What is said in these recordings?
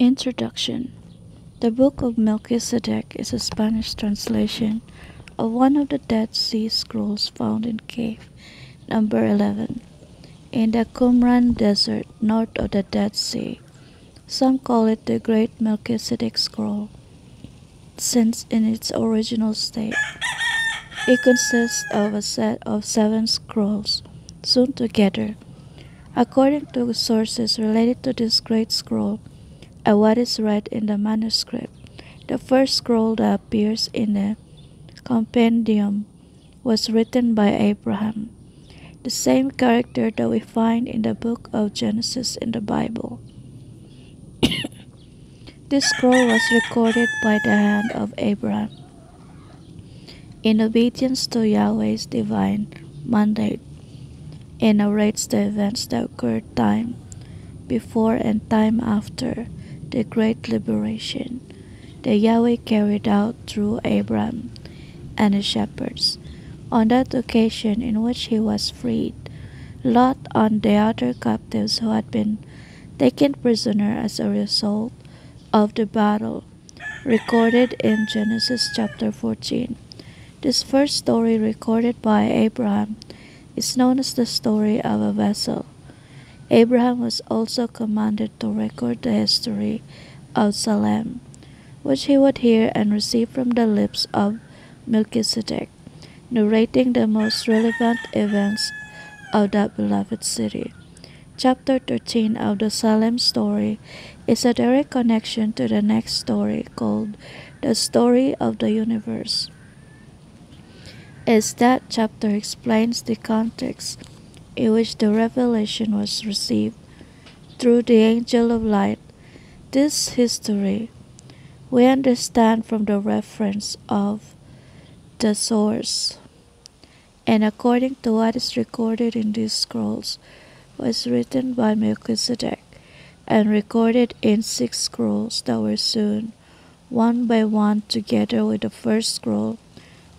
Introduction. The Book of Melchizedek is a Spanish translation of one of the Dead Sea Scrolls found in cave number 11 in the Qumran Desert north of the Dead Sea. Some call it the Great Melchizedek Scroll, since in its original state it consists of a set of 7 scrolls sewn together. According to sources related to this great scroll, and what is read in the manuscript, the first scroll that appears in the compendium was written by Abraham, the same character that we find in the book of Genesis in the Bible. This scroll was recorded by the hand of Abraham in obedience to Yahweh's divine mandate, and narrates the events that occurred time before and time after the great liberation that Yahweh carried out through Abraham and his shepherds. On that occasion in which he was freed, Lot and the other captives who had been taken prisoner as a result of the battle, recorded in Genesis chapter 14. This first story recorded by Abraham is known as the story of a vessel. Abraham was also commanded to record the history of Salem, which he would hear and receive from the lips of Melchizedek, narrating the most relevant events of that beloved city. Chapter 13 of the Salem story is a direct connection to the next story called The Story of the Universe, as that chapter explains the context in which the revelation was received through the angel of light. This history we understand from the reference of the source, and according to what is recorded in these scrolls, was written by Melchizedek and recorded in 6 scrolls that were sewn one by one together with the first scroll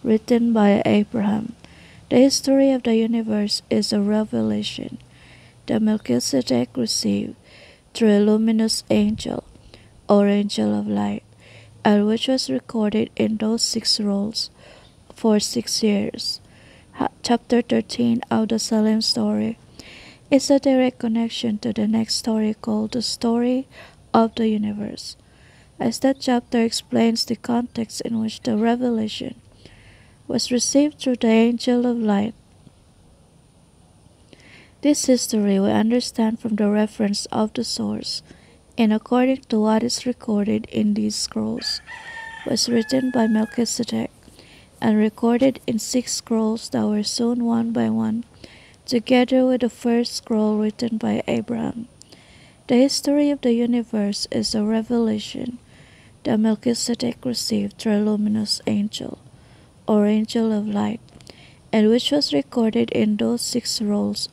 written by Abraham. The history of the universe is a revelation that Melchizedek received through a luminous angel or angel of light, and which was recorded in those 6 rolls for 6 years. Chapter 13 of the Salem story is a direct connection to the next story called The Story of the Universe, as that chapter explains the context in which the revelation was received through the angel of light. This history we understand from the reference of the source, and according to what is recorded in these scrolls, was written by Melchizedek and recorded in 6 scrolls that were sewn one by one together with the first scroll written by Abraham. The history of the universe is a revelation that Melchizedek received through a luminous angel or angel of light, and which was recorded in those 6 rolls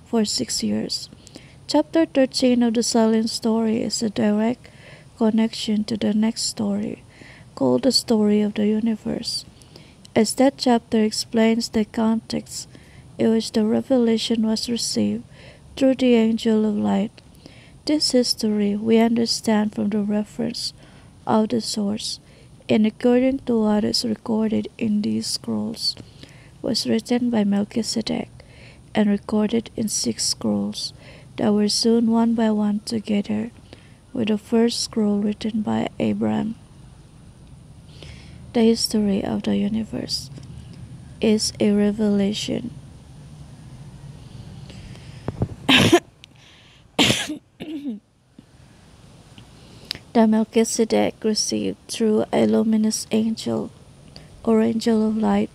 for 6 years. Chapter 13 of the Salem story is a direct connection to the next story, called The Story of the Universe, as that chapter explains the context in which the revelation was received through the angel of light. This history we understand from the reference of the source, and according to what is recorded in these scrolls, was written by Melchizedek and recorded in 6 scrolls that were sewn one by one together with the first scroll written by Abraham. The history of the universe is a revelation that Melchizedek received through a luminous angel or angel of light,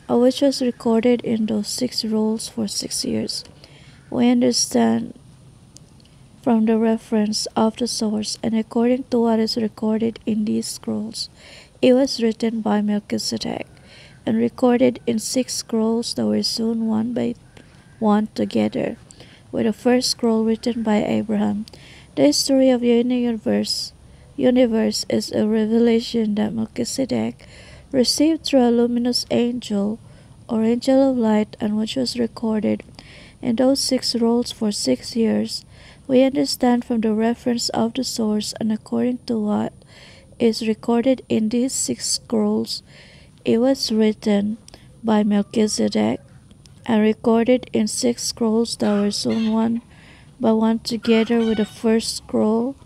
which was recorded in those 6 rolls for 6 years. We understand from the reference of the source, and according to what is recorded in these scrolls, it was written by Melchizedek and recorded in 6 scrolls that were sewn one by one together with the first scroll written by Abraham. The history of the universe is a revelation that Melchizedek received through a luminous angel or angel of light, and which was recorded in those 6 rolls for 6 years. We understand from the reference of the source and according to what is recorded in these six scrolls, it was written by Melchizedek and recorded in six scrolls that were sewn one by one together with the first scroll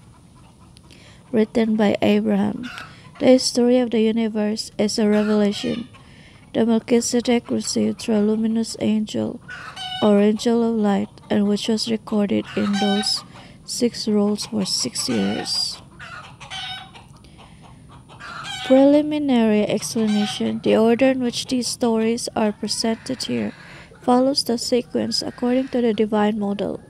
written by Abraham. The history of the universe is a revelation that Melchizedek received through a luminous angel or angel of light, and which was recorded in those six rolls for 6 years. Preliminary explanation. The order in which these stories are presented here follows the sequence according to the divine model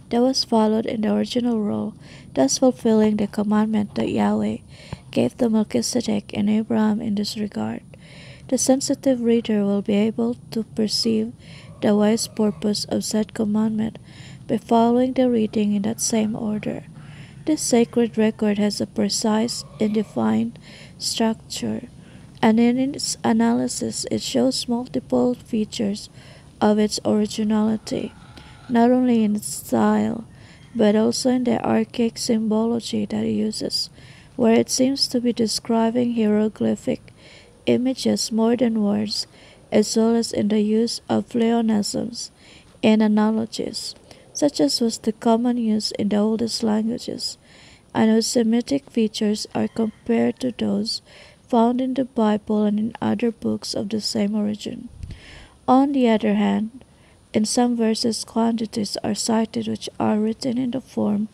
that was followed in the original roll, thus fulfilling the commandment that Yahweh gave to Melchizedek and Abraham in this regard. The sensitive reader will be able to perceive the wise purpose of said commandment by following the reading in that same order. This sacred record has a precise and defined structure, and in its analysis it shows multiple features of its originality, not only in its style, but also in the archaic symbology that it uses, where it seems to be describing hieroglyphic images more than words, as well as in the use of pleonasms and analogies, such as was the common use in the oldest languages, and whose Semitic features are compared to those found in the Bible and in other books of the same origin. On the other hand, in some verses quantities are cited which are written in the form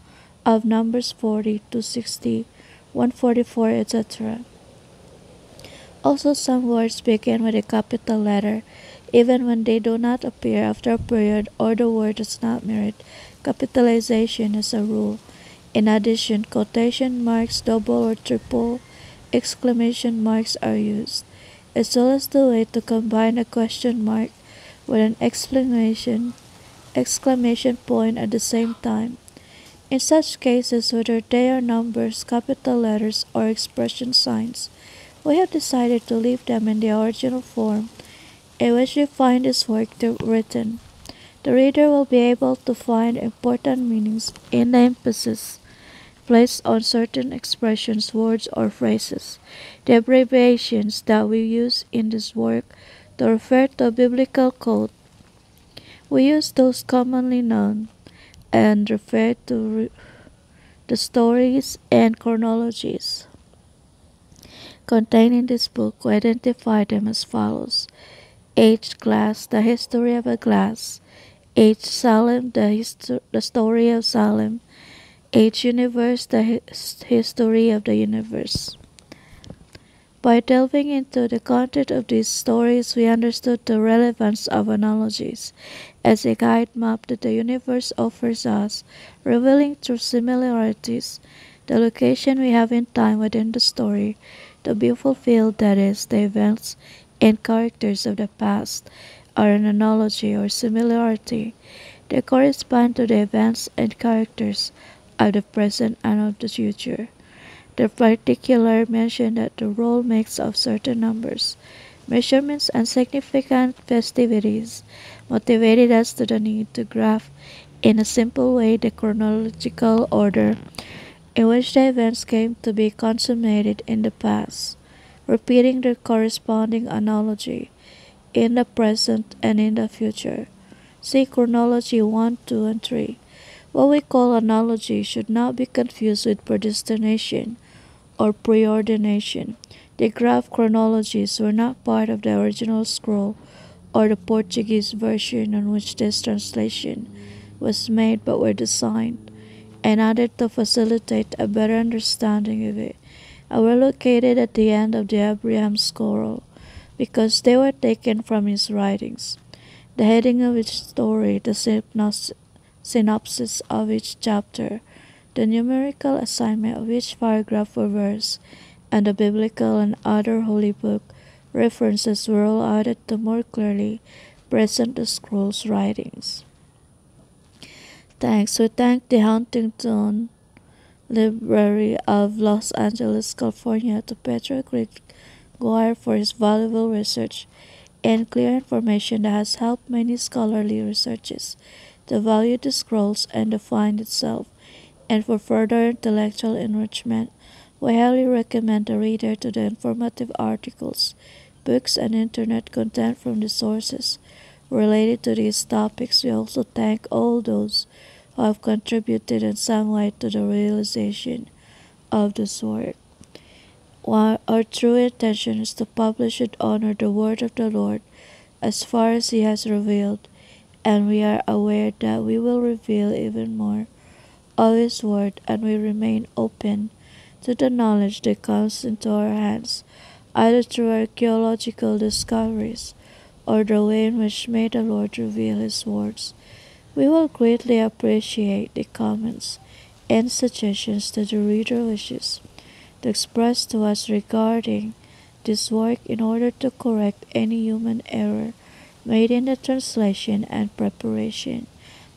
of numbers 40 to 60, 144, etc. Also, some words begin with a capital letter, even when they do not appear after a period or the word does not merit capitalization as a rule. In addition, quotation marks, double or triple exclamation marks are used, as well as the way to combine a question mark with an exclamation point at the same time. In such cases, whether they are numbers, capital letters, or expression signs, we have decided to leave them in the original form in which we find this work written. The reader will be able to find important meanings in the emphasis placed on certain expressions, words, or phrases. The abbreviations that we use in this work to refer to a biblical quote, we use those commonly known and refer to the stories and chronologies contained in this book. We identify them as follows: H. Glass, The History of a Glass; H. Salem, the Story of Salem; H. Universe, the History of the Universe. By delving into the content of these stories, we understood the relevance of analogies as a guide map that the universe offers us, revealing through similarities the location we have in time within the story, the beautiful field that is, the events and characters of the past are an analogy or similarity. They correspond to the events and characters of the present and of the future. The particular mention that the roll makes of certain numbers, measurements, and significant festivities motivated us to the need to graph in a simple way the chronological order in which the events came to be consummated in the past, repeating the corresponding analogy in the present and in the future. See chronology 1, 2, and 3. What we call analogy should not be confused with predestination or preordination. The graph chronologies were not part of the original scroll or the Portuguese version on which this translation was made, but were designed and added to facilitate a better understanding of it, and were located at the end of the Abraham scroll because they were taken from his writings. The heading of each story, the synopsis of each chapter, the numerical assignment of each paragraph or verse, and the biblical and other holy book references were all added to more clearly present the scroll's writings. Thanks. We thank the Huntington Library of Los Angeles, California to Pedro Gregoire for his valuable research and clear information that has helped many scholarly researches to value the scrolls and the find itself, and for further intellectual enrichment, we highly recommend the reader to the informative articles, books, and internet content from the sources related to these topics. We also thank all those who have contributed in some way to the realization of this work. While our true intention is to publish and honor the word of the Lord as far as He has revealed, and we are aware that we will reveal even more of His word, and we remain open to the knowledge that comes into our hands, either through archaeological discoveries or the way in which may the Lord reveal His words. We will greatly appreciate the comments and suggestions that the reader wishes to express to us regarding this work in order to correct any human error made in the translation and preparation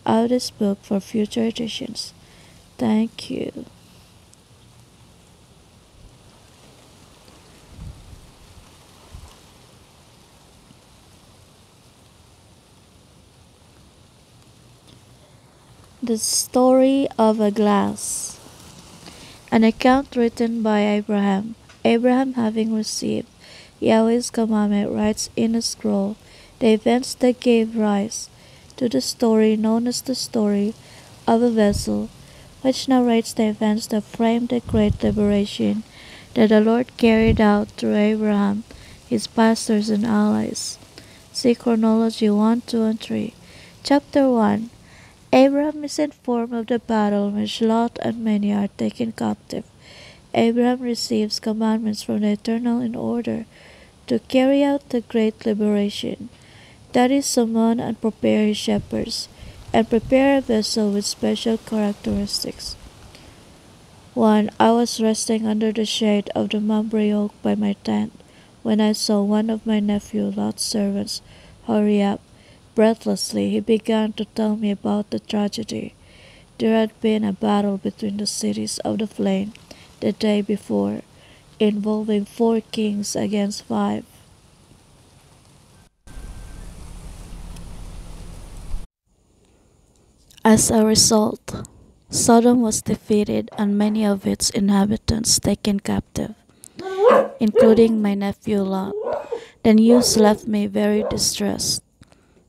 of this book for future editions. Thank you. The Story of a Glass. An account written by Abraham. Abraham, having received Yahweh's commandment, writes in a scroll the events that gave rise to the story known as the story of a vessel, which narrates the events that framed the great liberation that the Lord carried out through Abraham, his pastors and allies. See chronology 1, 2, and 3. Chapter 1. Abraham is informed of the battle in which Lot and many are taken captive. Abraham receives commandments from the Eternal in order to carry out the great liberation, that is, summon and prepare his shepherds, and prepare a vessel with special characteristics. 1. I was resting under the shade of the mulberry oak by my tent, when I saw one of my nephew Lot's servants hurry up. Breathlessly, he began to tell me about the tragedy. There had been a battle between the cities of the plain the day before, involving 4 kings against 5. As a result, Sodom was defeated and many of its inhabitants taken captive, including my nephew Lot. The news left me very distressed,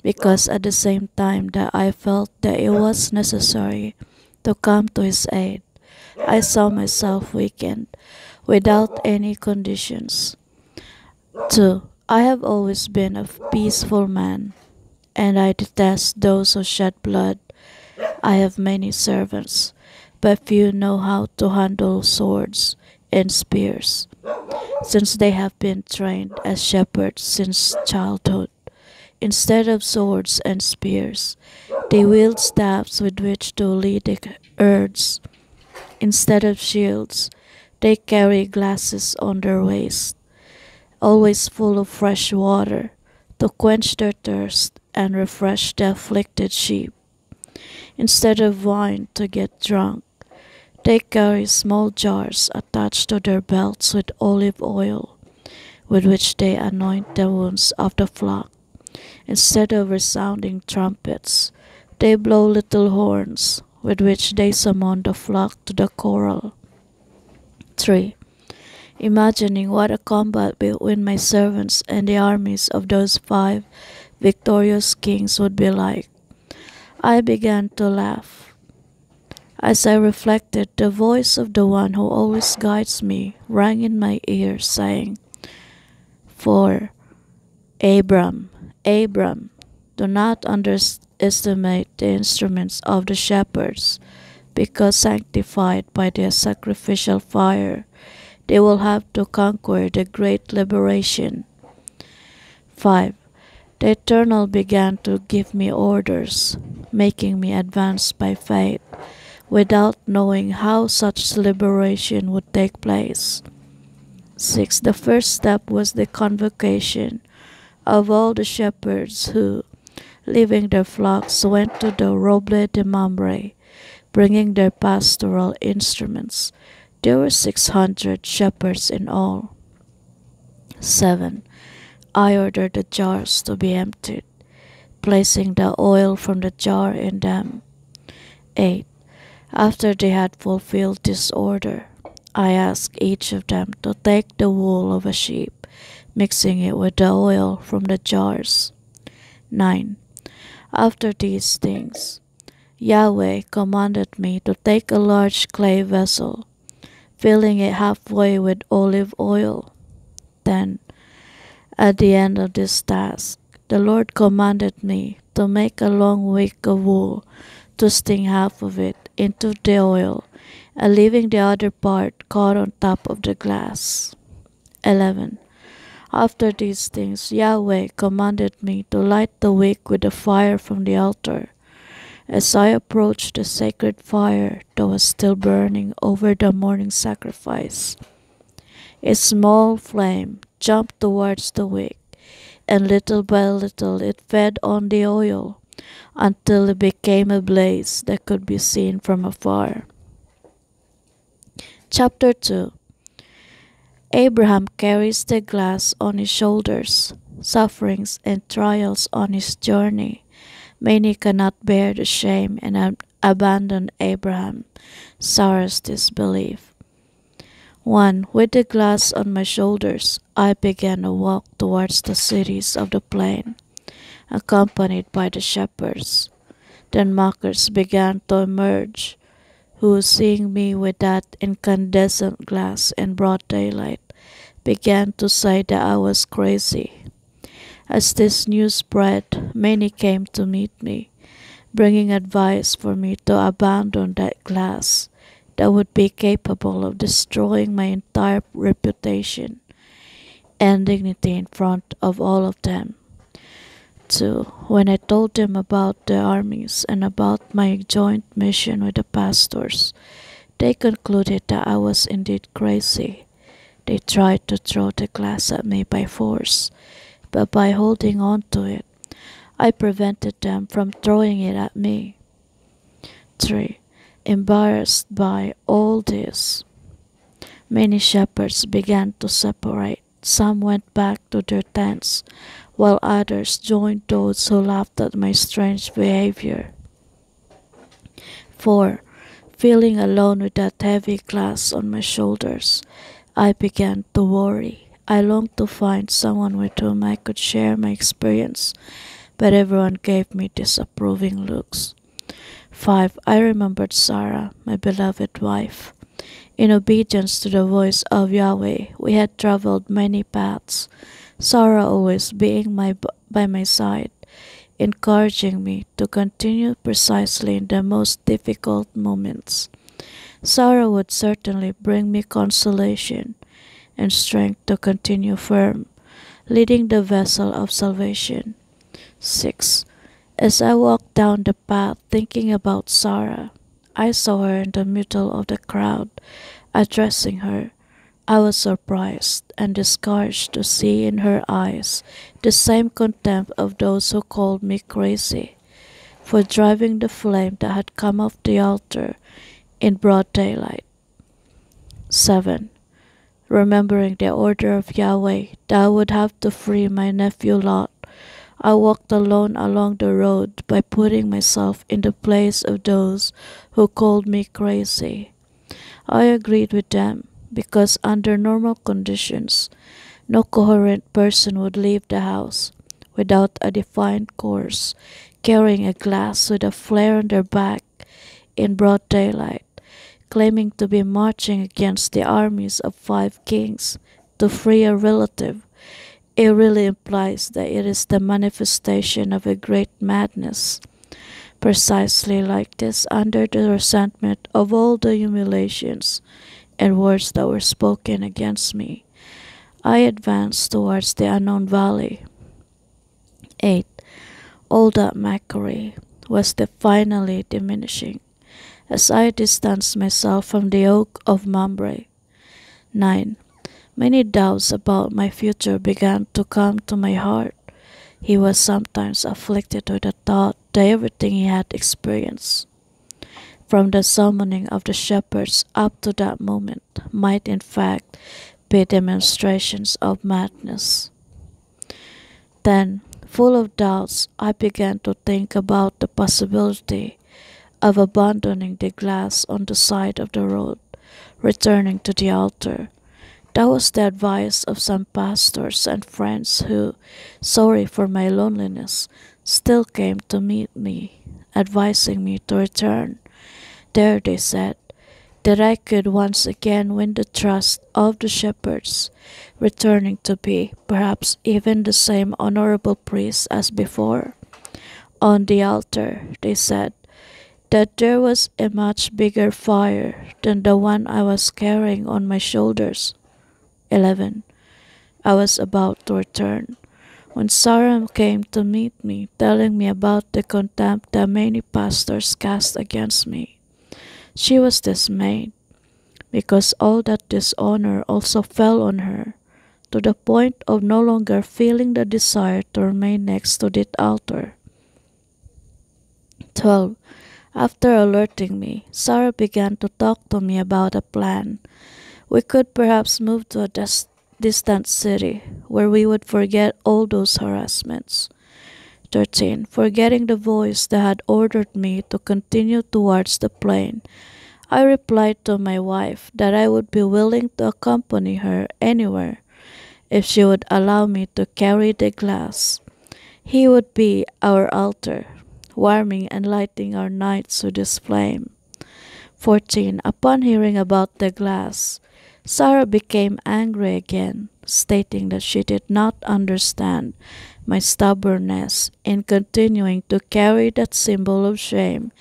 because at the same time that I felt that it was necessary to come to his aid, I saw myself weakened without any conditions. 2. I have always been a peaceful man, and I detest those who shed blood. I have many servants, but few know how to handle swords and spears, since they have been trained as shepherds since childhood. Instead of swords and spears, they wield staffs with which to lead the herds. Instead of shields, they carry glasses on their waist, always full of fresh water, to quench their thirst and refresh the afflicted sheep. Instead of wine to get drunk, they carry small jars attached to their belts with olive oil, with which they anoint the wounds of the flock. Instead of resounding trumpets, they blow little horns, with which they summon the flock to the corral. 3. Imagining what a combat between my servants and the armies of those 5 victorious kings would be like, I began to laugh. As I reflected, the voice of the one who always guides me rang in my ear, saying, For Abram, Abram, do not underestimate the instruments of the shepherds, because sanctified by their sacrificial fire, they will have to conquer the great liberation. 5. The Eternal began to give me orders, making me advance by faith, without knowing how such liberation would take place. 6. The first step was the convocation of all the shepherds who, leaving their flocks, went to the Roble de Mamre, bringing their pastoral instruments. There were 600 shepherds in all. 7. I ordered the jars to be emptied. placing the oil from the jar in them. 8. After they had fulfilled this order, I asked each of them to take the wool of a sheep, mixing it with the oil from the jars. 9. After these things, Yahweh commanded me to take a large clay vessel, filling it halfway with olive oil. 10. At the end of this task, the Lord commanded me to make a long wick of wool, twisting half of it into the oil and leaving the other part caught on top of the glass. 11. After these things, Yahweh commanded me to light the wick with the fire from the altar. As I approached the sacred fire that was still burning over the morning sacrifice, a small flame jumped towards the wick, and little by little it fed on the oil until it became a blaze that could be seen from afar. Chapter 2. Abraham carries the glass on his shoulders, sufferings and trials on his journey. Many cannot bear the shame and abandon Abraham, Sarah's disbelief. 1. With the glass on my shoulders, I began a walk towards the cities of the plain, accompanied by the shepherds. Then mockers began to emerge, who, seeing me with that incandescent glass in broad daylight, began to say that I was crazy. As this news spread, many came to meet me, bringing advice for me to abandon that glass that would be capable of destroying my entire reputation and dignity in front of all of them. 2. When I told them about the armies and about my joint mission with the pastors, they concluded that I was indeed crazy. They tried to throw the glass at me by force, but by holding on to it, I prevented them from throwing it at me. 3. Embarrassed by all this, many shepherds began to separate. Some went back to their tents, while others joined those who laughed at my strange behavior. 4. Feeling alone with that heavy glass on my shoulders, I began to worry. I longed to find someone with whom I could share my experience, but everyone gave me disapproving looks. 5. I remembered Sarah, my beloved wife. In obedience to the voice of Yahweh, we had traveled many paths, Sarah always being by my side, encouraging me to continue precisely in the most difficult moments. Sarah would certainly bring me consolation and strength to continue firm, leading the vessel of salvation. 6. As I walked down the path thinking about Sarah, I saw her in the middle of the crowd, addressing her. I was surprised and discouraged to see in her eyes the same contempt of those who called me crazy for driving the flame that had come off the altar in broad daylight. 7. Remembering the order of Yahweh that I would have to free my nephew Lot, I walked alone along the road by putting myself in the place of those who called me crazy. I agreed with them because under normal conditions, no coherent person would leave the house without a defined course, carrying a glass with a flare on their back in broad daylight, claiming to be marching against the armies of 5 kings to free a relative. It really implies that it is the manifestation of a great madness. Precisely like this, under the resentment of all the humiliations and words that were spoken against me, I advanced towards the unknown valley. 8. All that mockery was finally diminishing as I distanced myself from the oak of Mamre. 9. Many doubts about my future began to come to my heart. He was sometimes afflicted with the thought that everything he had experienced, from the summoning of the shepherds up to that moment, might in fact be demonstrations of madness. 10. Full of doubts, I began to think about the possibility of abandoning the glass on the side of the road, returning to the altar. That was the advice of some pastors and friends who, sorry for my loneliness, still came to meet me, advising me to return. There, they said, that I could once again win the trust of the shepherds, returning to be perhaps even the same honorable priest as before. On the altar, they said, that there was a much bigger fire than the one I was carrying on my shoulders. 11. I was about to return when Sarah came to meet me, telling me about the contempt that many pastors cast against me. She was dismayed, because all that dishonor also fell on her, to the point of no longer feeling the desire to remain next to that altar. 12. After alerting me, Sarah began to talk to me about a plan. We could perhaps move to a distant city, where we would forget all those harassments. 13. Forgetting the voice that had ordered me to continue towards the plain, I replied to my wife that I would be willing to accompany her anywhere if she would allow me to carry the glass. He would be our altar, warming and lighting our nights with his flame. 14. Upon hearing about the glass, Sarah became angry again, stating that she did not understand my stubbornness in continuing to carry that symbol of shame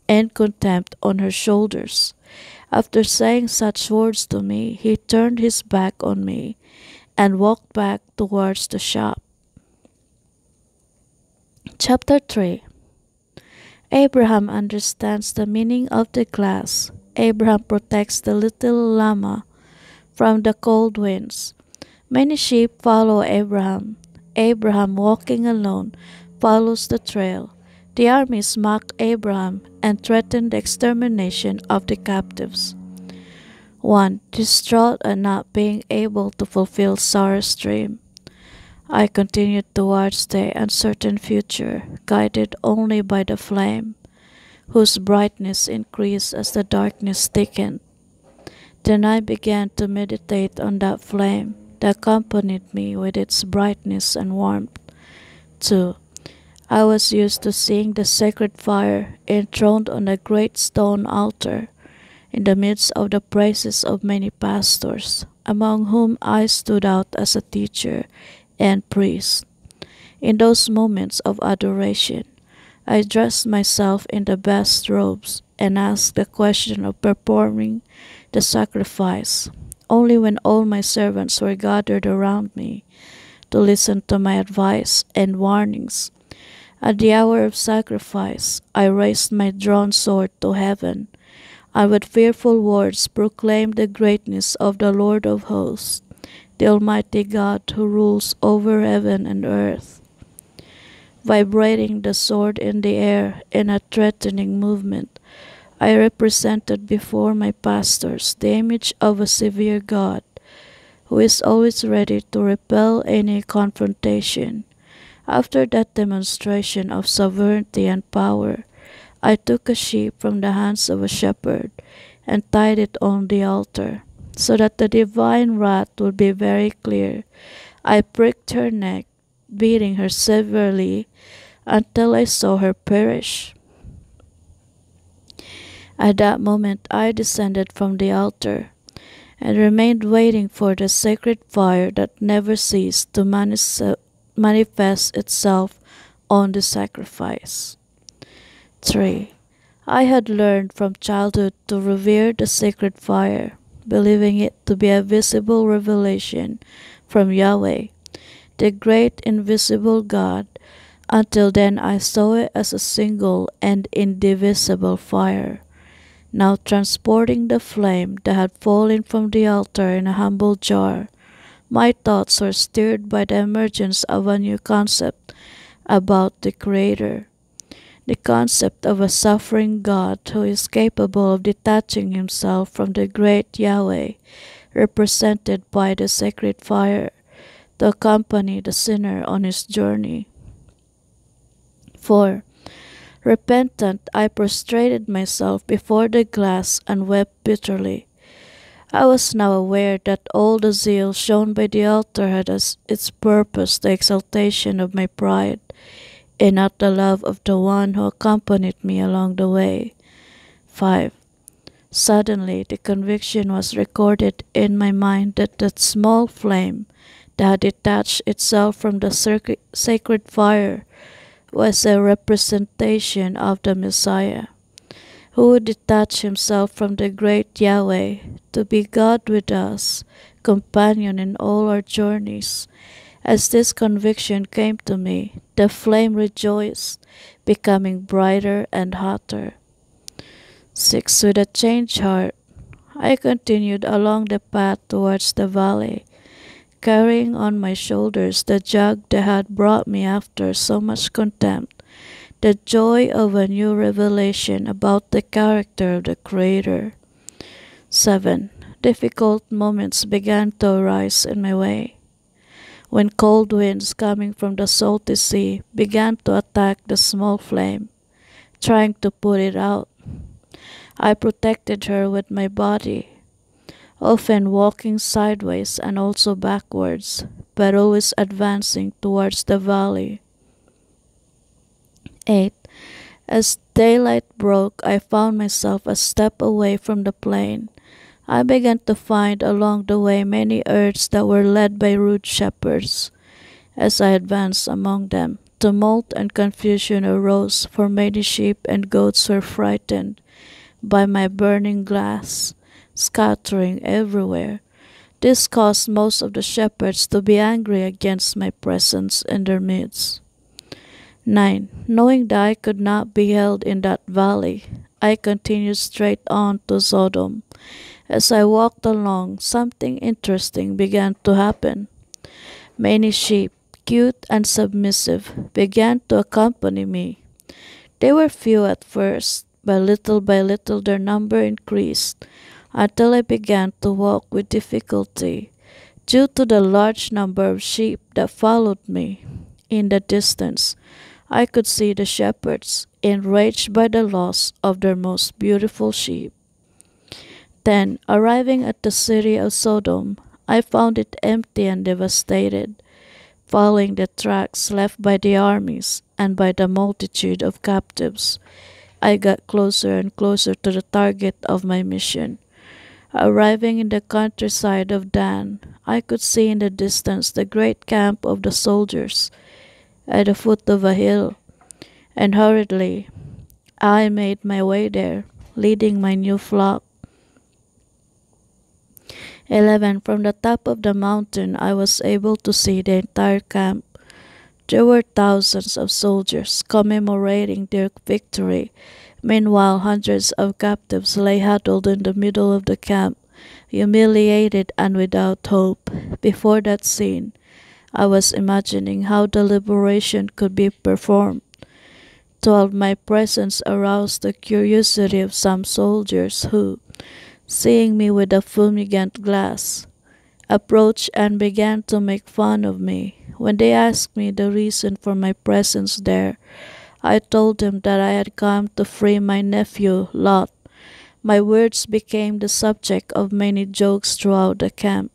and contempt on her shoulders. After saying such words to me, he turned his back on me and walked back towards the shop. Chapter 3. Abraham understands the meaning of the glass. Abraham protects the little llama from the cold winds. Many sheep follow Abraham. Abraham, walking alone, follows the trail. The armies mock Abraham and threaten the extermination of the captives. 1. Distraught at not being able to fulfill Sarah's dream, I continued towards the uncertain future, guided only by the flame, whose brightness increased as the darkness thickened. Then I began to meditate on that flame that accompanied me with its brightness and warmth. 2. I was used to seeing the sacred fire enthroned on a great stone altar in the midst of the praises of many pastors, among whom I stood out as a teacher and priest. In those moments of adoration, I dressed myself in the best robes and asked the question of performing the sacrifice only when all my servants were gathered around me to listen to my advice and warnings. At the hour of sacrifice, I raised my drawn sword to heaven, and with fearful words proclaimed the greatness of the Lord of hosts, the Almighty God who rules over heaven and earth. Vibrating the sword in the air in a threatening movement, I represented before my pastors the image of a severe God, who is always ready to repel any confrontation. After that demonstration of sovereignty and power, I took a sheep from the hands of a shepherd and tied it on the altar, so that the divine wrath would be very clear. I pricked her neck, beating her severely until I saw her perish. At that moment I descended from the altar and remained waiting for the sacred fire that never ceased to manifest itself on the sacrifice. 3. I had learned from childhood to revere the sacred fire, believing it to be a visible revelation from Yahweh, the great invisible God. Until then I saw it as a single and indivisible fire. Now transporting the flame that had fallen from the altar in a humble jar, my thoughts were stirred by the emergence of a new concept about the Creator, the concept of a suffering God who is capable of detaching himself from the great Yahweh, represented by the sacred fire, to accompany the sinner on his journey. 4. Repentant, I prostrated myself before the glass and wept bitterly. I was now aware that all the zeal shown by the altar had as its purpose the exaltation of my pride, and not the love of the one who accompanied me along the way. 5. Suddenly, the conviction was recorded in my mind that small flame that had detached itself from the sacred fire was a representation of the Messiah, who would detach himself from the great Yahweh to be God with us, companion in all our journeys. As this conviction came to me, the flame rejoiced, becoming brighter and hotter. 6. With a changed heart, I continued along the path towards the valley, carrying on my shoulders the jug that had brought me after so much contempt, the joy of a new revelation about the character of the Creator. 7. Difficult moments began to arise in my way. When cold winds coming from the salty sea began to attack the small flame, trying to put it out, I protected her with my body, often walking sideways and also backwards, but always advancing towards the valley. 8. As daylight broke, I found myself a step away from the plain. I began to find along the way many herds that were led by rude shepherds. As I advanced among them, tumult and confusion arose, for many sheep and goats were frightened by my burning glass, scattering everywhere. This caused most of the shepherds to be angry against my presence in their midst. 9. Knowing that I could not be held in that valley, I continued straight on to Sodom. As I walked along, something interesting began to happen. Many sheep, cute and submissive, began to accompany me. They were few at first, but little by little their number increased, until I began to walk with difficulty, due to the large number of sheep that followed me. In the distance, I could see the shepherds, enraged by the loss of their most beautiful sheep. 10. Arriving at the city of Sodom, I found it empty and devastated. Following the tracks left by the armies and by the multitude of captives, I got closer and closer to the target of my mission. Arriving in the countryside of Dan, I could see in the distance the great camp of the soldiers at the foot of a hill, and hurriedly I made my way there, leading my new flock. 11. From the top of the mountain I was able to see the entire camp. There were thousands of soldiers commemorating their victory. Meanwhile, hundreds of captives lay huddled in the middle of the camp, humiliated and without hope. Before that scene, I was imagining how the liberation could be performed. 12. My presence aroused the curiosity of some soldiers who, seeing me with a fumigant glass, approached and began to make fun of me. When they asked me the reason for my presence there, I told them that I had come to free my nephew Lot. My words became the subject of many jokes throughout the camp.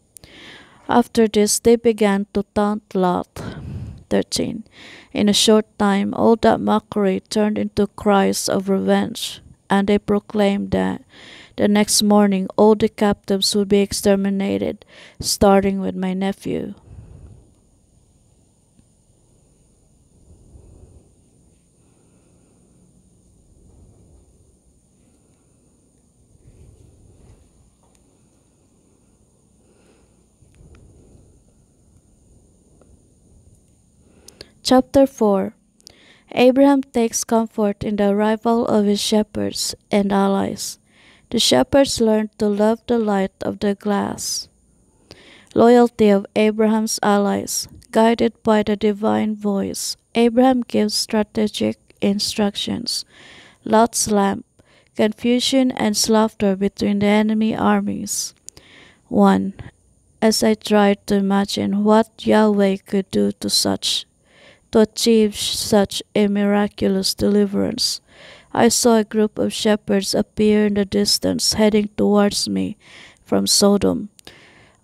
After this, they began to taunt Lot. 13. In a short time, all that mockery turned into cries of revenge, and they proclaimed that the next morning all the captives would be exterminated, starting with my nephew. Chapter 4. Abraham takes comfort in the arrival of his shepherds and allies. The shepherds learned to love the light of the glass. Loyalty of Abraham's allies. Guided by the divine voice, Abraham gives strategic instructions. Lot's lamp. Confusion and slaughter between the enemy armies. 1. As I tried to imagine what Yahweh could do to such to achieve such a miraculous deliverance. I saw a group of shepherds appear in the distance heading towards me from Sodom.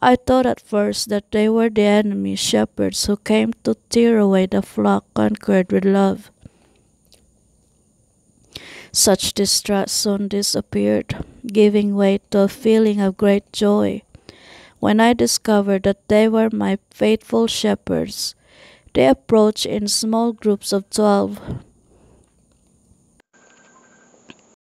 I thought at first that they were the enemy shepherds who came to tear away the flock conquered with love. Such distrust soon disappeared, giving way to a feeling of great joy. When I discovered that they were my faithful shepherds, they approached in small groups of 12,